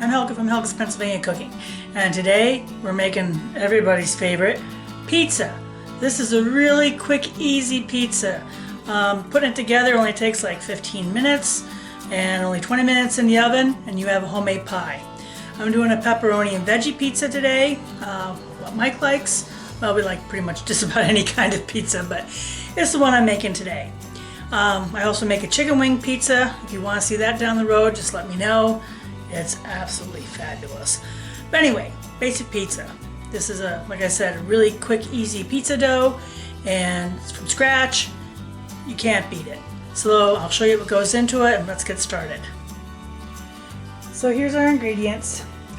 I'm Helga from Helga's Pennsylvania Cooking, and today we're making everybody's favorite pizza. This is a really quick, easy pizza. Putting it together only takes like 15 minutes and only 20 minutes in the oven, and you have a homemade pie. I'm doing a pepperoni and veggie pizza today, what Mike likes. Well, we like pretty much just about any kind of pizza, but it's the one I'm making today. I also make a chicken wing pizza. If you want to see that down the road, just let me know. It's absolutely fabulous. But anyway, basic pizza. This is like I said, a really quick, easy pizza dough, and it's from scratch. You can't beat it. So I'll show you what goes into it, and let's get started. So here's our ingredients. We've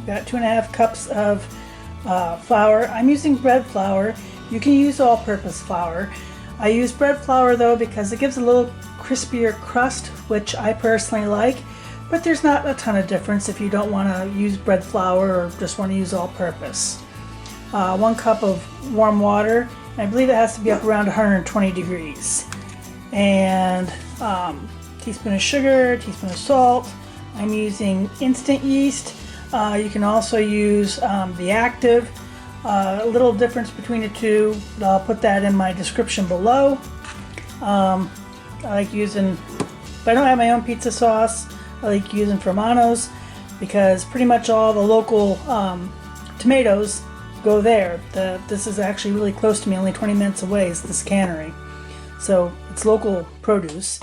got 2.5 cups of flour. I'm using bread flour. You can use all-purpose flour. I use bread flour though because it gives a little crispier crust, which I personally like, but there's not a ton of difference if you don't want to use bread flour or just want to use all-purpose. 1 cup of warm water, and I believe it has to be up around 120 degrees. And teaspoon of sugar, teaspoon of salt. I'm using instant yeast. You can also use the active. A little difference between the two, but I'll put that in my description below. I like using, if I don't have my own pizza sauce, I like using Romano's because pretty much all the local tomatoes go there. This is actually really close to me, only 20 minutes away is this cannery. So it's local produce.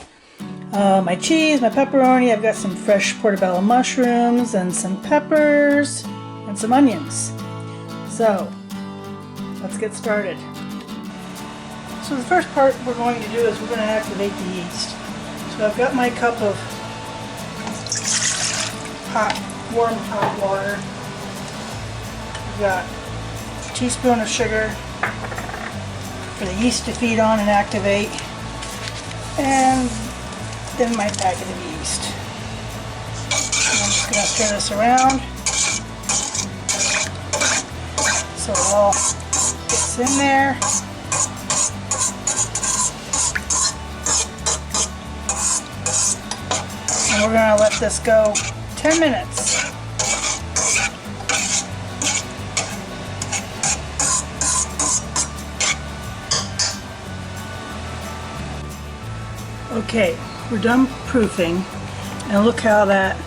My cheese, my pepperoni, I've got some fresh portobello mushrooms and some peppers and some onions. So, let's get started. So the first part we're going to do is we're going to activate the yeast. So I've got my cup of warm hot water. I've got a teaspoon of sugar for the yeast to feed on and activate. And then my packet of yeast. And I'm just going to stir this around so it all gets in there. And we're going to let this go 10 minutes. Okay, we're done proofing, and look how that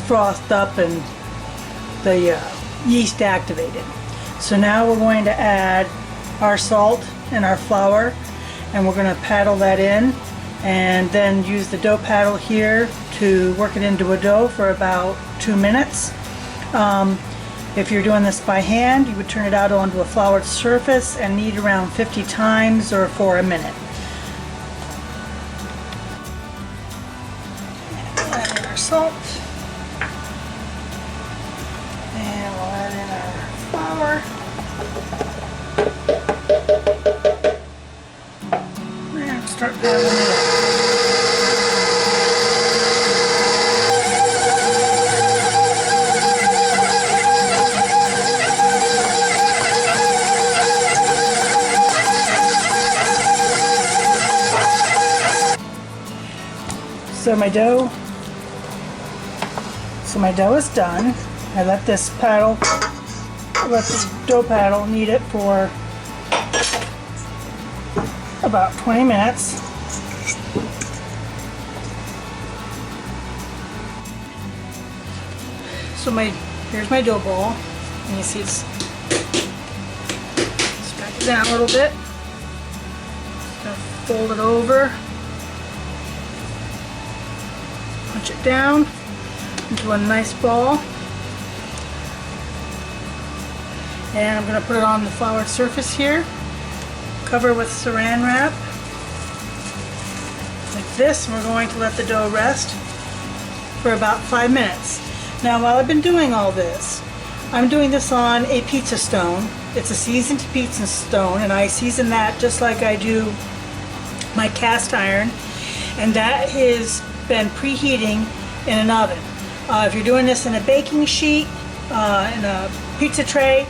frothed up and the yeast activated. So now we're going to add our salt and our flour, and we're going to paddle that in, and then use the dough paddle here to work it into a dough for about 2 minutes. If you're doing this by hand, you would turn it out onto a floured surface and knead around 50 times or for a minute. Add in our salt. And we'll add in our flour. And start paddling it in. So my dough is done. I let this dough paddle knead it for about 20 minutes. So here's my dough ball, and you see it's back it down a little bit. Just fold it over. Punch it down into a nice ball, and I'm going to put it on the floured surface here, cover with saran wrap like this, and we're going to let the dough rest for about 5 minutes. Now while I've been doing all this, I'm doing this on a pizza stone. It's a seasoned pizza stone, and I season that just like I do my cast iron, and that has been preheating in an oven. If you're doing this in a baking sheet, in a pizza tray,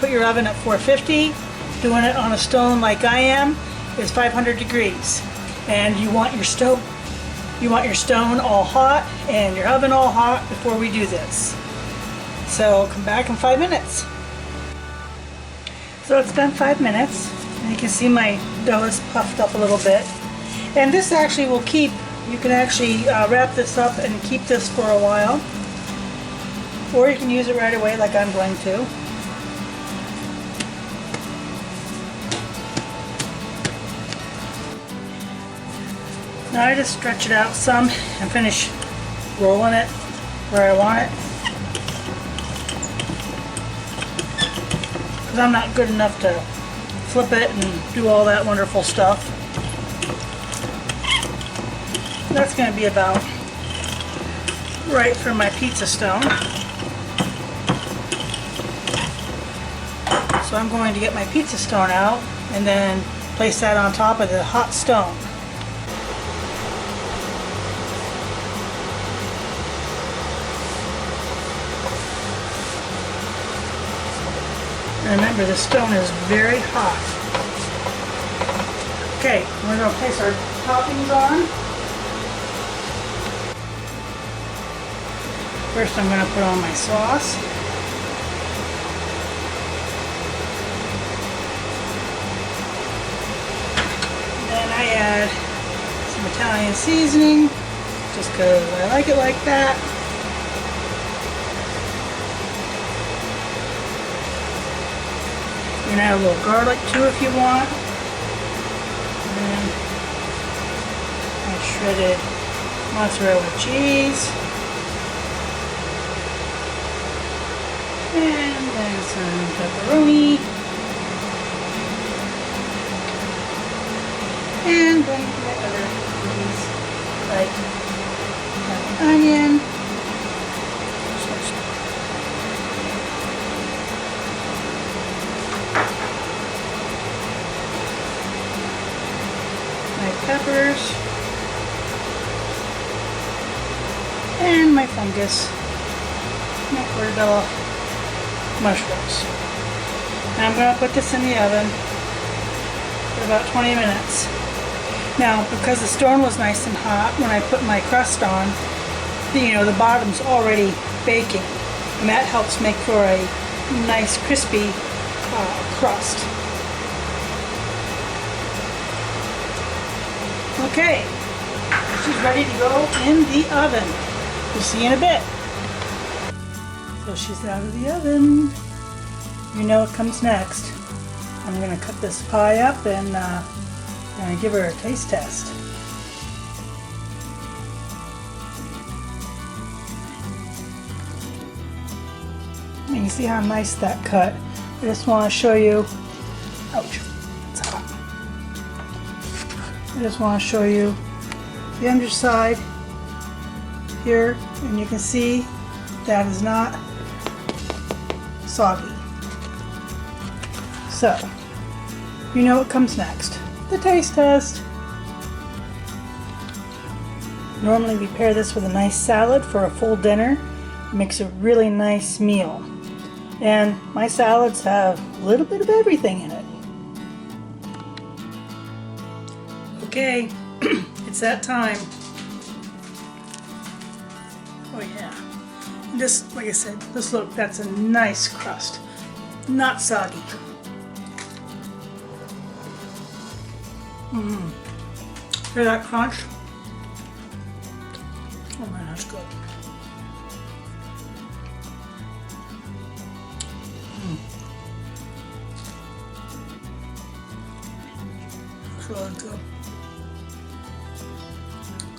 put your oven at 450. Doing it on a stone like I am is 500 degrees. And you want your stove You want your stone all hot and your oven all hot before we do this. So come back in 5 minutes. So it's been 5 minutes, and you can see my dough is puffed up a little bit. And this actually will keep, you can actually wrap this up and keep this for a while. Or you can use it right away like I'm going to. Now I just stretch it out some and finish rolling it where I want it. Because I'm not good enough to flip it and do all that wonderful stuff. That's going to be about right for my pizza stone. So I'm going to get my pizza stone out and then place that on top of the hot stone. And remember, the stone is very hot. Okay, we're going to place our toppings on. First I'm going to put on my sauce. Then I add some Italian seasoning, just because I like it like that. You can add a little garlic too if you want. And my shredded mozzarella cheese. And then some pepperoni. And then my other goodies like an onion. My peppers. And my fungus. My portobello mushrooms. And I'm going to put this in the oven for about 20 minutes. Now, because the stone was nice and hot when I put my crust on, the bottom's already baking, and that helps make for a nice crispy crust. Okay, she's ready to go in the oven. We'll see you in a bit. So she's out of the oven. You know what comes next. I'm going to cut this pie up and give her a taste test. And you see how nice that cut. I just want to show you. Ouch, it's hot. I just want to show you the underside here, and you can see that is not soggy. So, you know what comes next. The taste test. Normally we pair this with a nice salad for a full dinner. It makes a really nice meal. And my salads have a little bit of everything in it. Okay, it's that time. Oh yeah. And just, like I said, just look, that's a nice crust. Not soggy. Hear that crunch? Oh man, that's good. It's really good.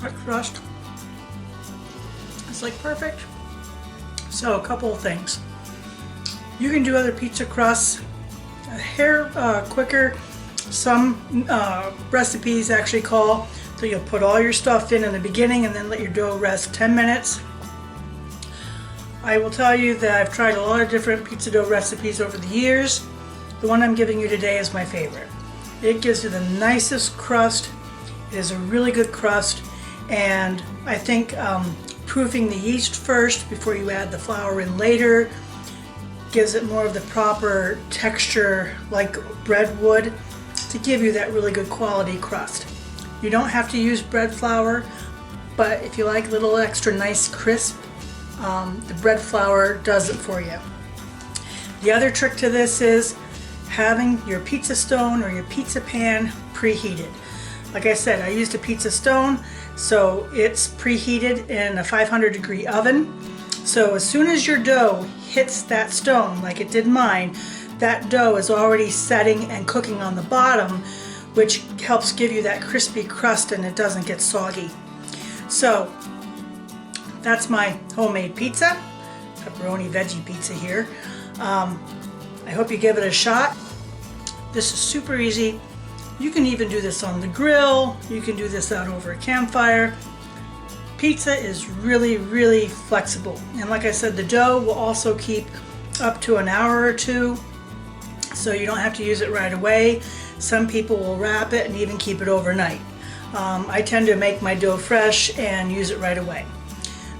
That crust is like perfect. So a couple of things. You can do other pizza crusts a hair quicker. Some recipes actually call so you'll put all your stuff in the beginning and then let your dough rest 10 minutes. I will tell you that I've tried a lot of different pizza dough recipes over the years. The one I'm giving you today is my favorite. It gives you the nicest crust. It is a really good crust, and I think proofing the yeast first before you add the flour in later gives it more of the proper texture like bread would to give you that really good quality crust. You don't have to use bread flour, but if you like a little extra nice crisp, the bread flour does it for you. The other trick to this is having your pizza stone or your pizza pan preheated. Like I said, I used a pizza stone, so it's preheated in a 500-degree oven. So as soon as your dough hits that stone, like it did mine, that dough is already setting and cooking on the bottom, which helps give you that crispy crust and it doesn't get soggy. So that's my homemade pizza, pepperoni veggie pizza here. I hope you give it a shot. This is super easy. You can even do this on the grill. You can do this out over a campfire. Pizza is really, really flexible. And like I said, the dough will also keep up to an hour or two, so you don't have to use it right away. Some people will wrap it and even keep it overnight. I tend to make my dough fresh and use it right away.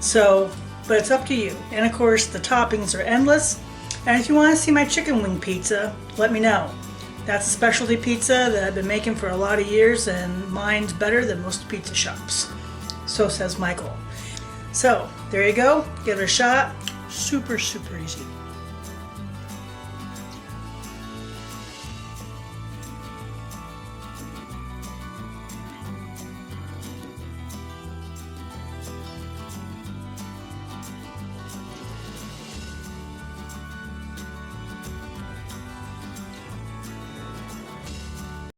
So, but it's up to you. And of course, the toppings are endless. And if you want to see my chicken wing pizza, let me know. That's a specialty pizza that I've been making for a lot of years, and mine's better than most pizza shops. So says Michael. So there you go. Give it a shot. Super, super easy.